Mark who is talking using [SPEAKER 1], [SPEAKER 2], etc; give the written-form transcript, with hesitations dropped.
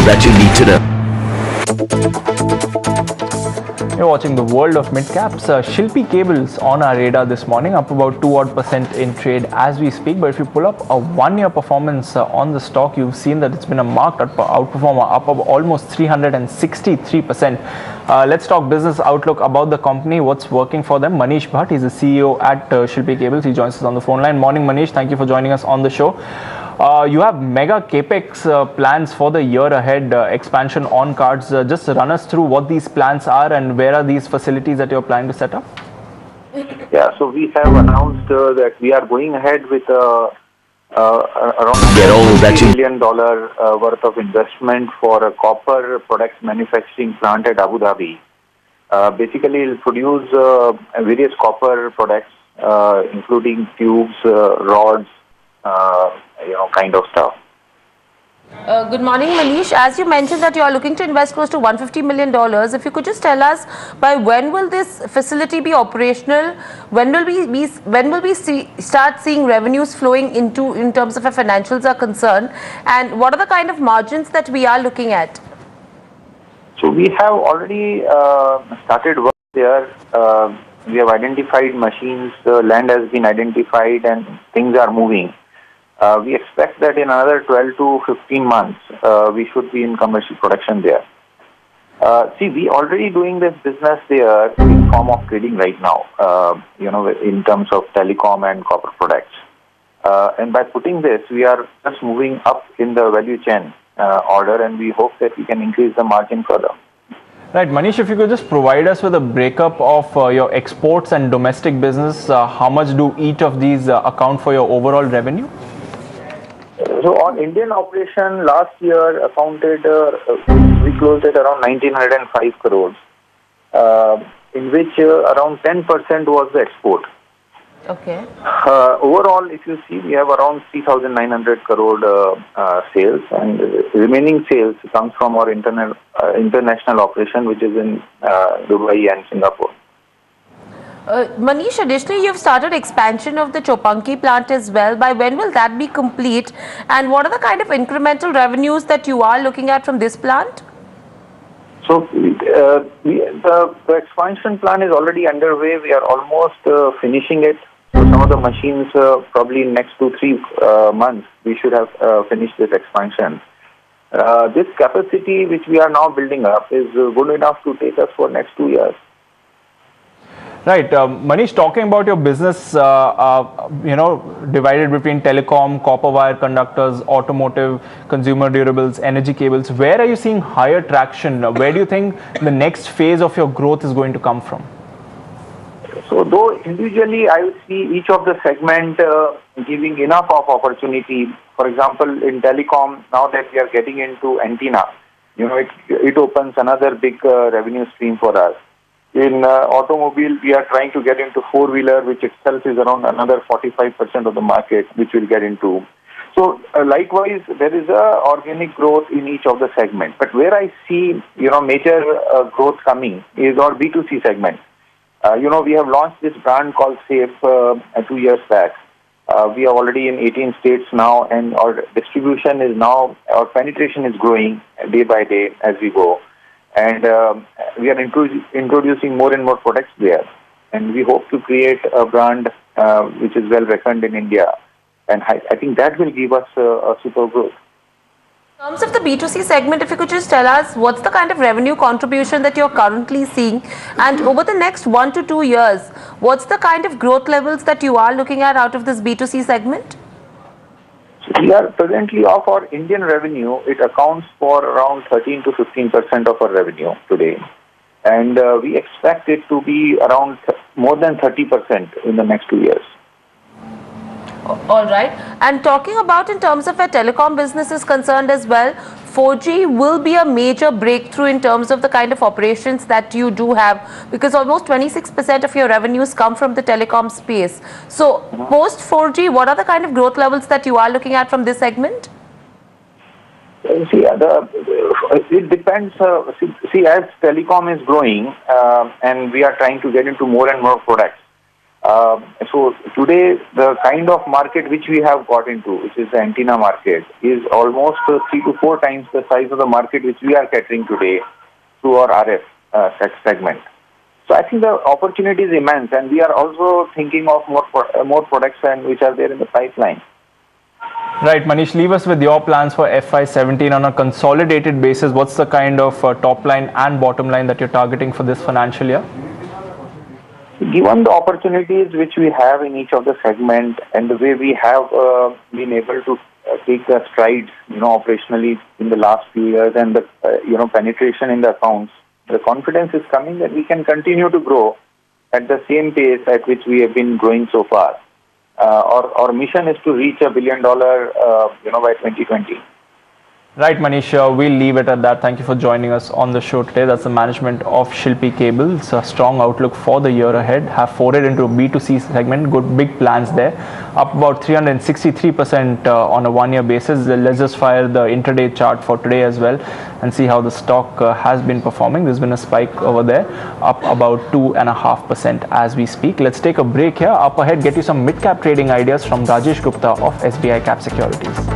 [SPEAKER 1] that you need to know.
[SPEAKER 2] You're watching the world of midcaps. Shilpi Cables on our radar this morning, up about 2% in trade as we speak. But if you pull up a one-year performance on the stock, you've seen that it's been a marked outperformer, up of almost 363%. Let's talk business outlook about the company, what's working for them. Manish Bhatt, he's the CEO at Shilpi Cables. He joins us on the phone line. Morning, Manish. Thank you for joining us on the show. You have mega capex plans for the year ahead, expansion on cards. Just run us through what these plans are and where are these facilities that you're planning to set up?
[SPEAKER 3] Yeah, so we have announced that we are going ahead with around $1 billion worth of investment for a copper products manufacturing plant at Abu Dhabi. Basically, it will produce various copper products, including tubes, rods, kind of stuff.
[SPEAKER 4] Good morning, Manish. As you mentioned that you are looking to invest close to $150 million, if you could just tell us by when will this facility be operational? When will we start seeing revenues flowing into in terms of our financials are concerned? And what are the kind of margins that we are looking at?
[SPEAKER 3] So we have already started work there. We have identified machines, land has been identified, and things are moving. We expect that in another 12 to 15 months, we should be in commercial production there. We already doing this business there in form of trading right now, in terms of telecom and copper products. And by putting this, we are just moving up in the value chain order, and we hope that we can increase the margin further.
[SPEAKER 2] Right, Manish, if you could just provide us with a breakup of your exports and domestic business, how much do each of these account for your overall revenue?
[SPEAKER 3] So on Indian operation, last year accounted, we closed at around 1,905 crores, in which around 10% was the export.
[SPEAKER 4] Okay.
[SPEAKER 3] Overall, if you see, we have around 3,900 crore sales, and remaining sales comes from our international operation, which is in Dubai and Singapore.
[SPEAKER 4] Manish, additionally, you've started expansion of the Chopanki plant as well. By when will that be complete? And what are the kind of incremental revenues that you are looking at from this plant?
[SPEAKER 3] So the expansion plan is already underway. We are almost finishing it. So some of the machines, probably in next 2-3 months, we should have finished this expansion. This capacity which we are now building up is good enough to take us for next 2 years.
[SPEAKER 2] Right, Manish, talking about your business, divided between telecom, copper wire conductors, automotive, consumer durables, energy cables, where are you seeing higher traction? Where do you think the next phase of your growth is going to come from?
[SPEAKER 3] So though individually I would see each of the segment giving enough of opportunity. For example, in telecom, now that we are getting into antenna, it opens another big revenue stream for us. In automobile, we are trying to get into four-wheeler, which itself is around another 45% of the market, which we'll get into. So likewise, there is a organic growth in each of the segments. But where I see, major growth coming is our B2C segment. We have launched this brand called Safe 2 years back. We are already in 18 states now, and our distribution is now, our penetration is growing day by day as we go. And we are introducing more and more products there. And we hope to create a brand which is well reckoned in India. And I think that will give us a super growth.
[SPEAKER 4] In terms of the B2C segment, if you could just tell us what's the kind of revenue contribution that you're currently seeing, and over the next 1 to 2 years, what's the kind of growth levels that you are looking at out of this B2C segment?
[SPEAKER 3] We are presently, of our Indian revenue, it accounts for around 13 to 15% of our revenue today. And we expect it to be around more than 30% in the next 2 years.
[SPEAKER 4] All right. And talking about in terms of where telecom business is concerned as well, 4G will be a major breakthrough in terms of the kind of operations that you do have, because almost 26% of your revenues come from the telecom space. So post 4G, what are the kind of growth levels that you are looking at from this segment?
[SPEAKER 3] See, it depends. As telecom is growing and we are trying to get into more and more products, So today, the kind of market which we have got into, which is the antenna market, is almost 3 to 4 times the size of the market which we are catering today through our RF segment. So I think the opportunity is immense, and we are also thinking of more products and which are there in the pipeline.
[SPEAKER 2] Right, Manish, leave us with your plans for FY17 on a consolidated basis. What's the kind of top line and bottom line that you're targeting for this financial year?
[SPEAKER 3] Given the opportunities which we have in each of the segment and the way we have been able to take the strides, operationally in the last few years, and the penetration in the accounts, the confidence is coming that we can continue to grow at the same pace at which we have been growing so far. Our mission is to reach $1 billion, by 2020.
[SPEAKER 2] Right, Manish, we'll leave it at that. Thank you for joining us on the show today. That's the management of Shilpi Cable. It's a strong outlook for the year ahead. Have forayed into a B2C segment. Good big plans there. Up about 363% on a one-year basis. Let's just fire the intraday chart for today as well and see how the stock has been performing. There's been a spike over there, up about 2.5% as we speak. Let's take a break here. Up ahead, get you some mid-cap trading ideas from Rajesh Gupta of SBI Cap Securities.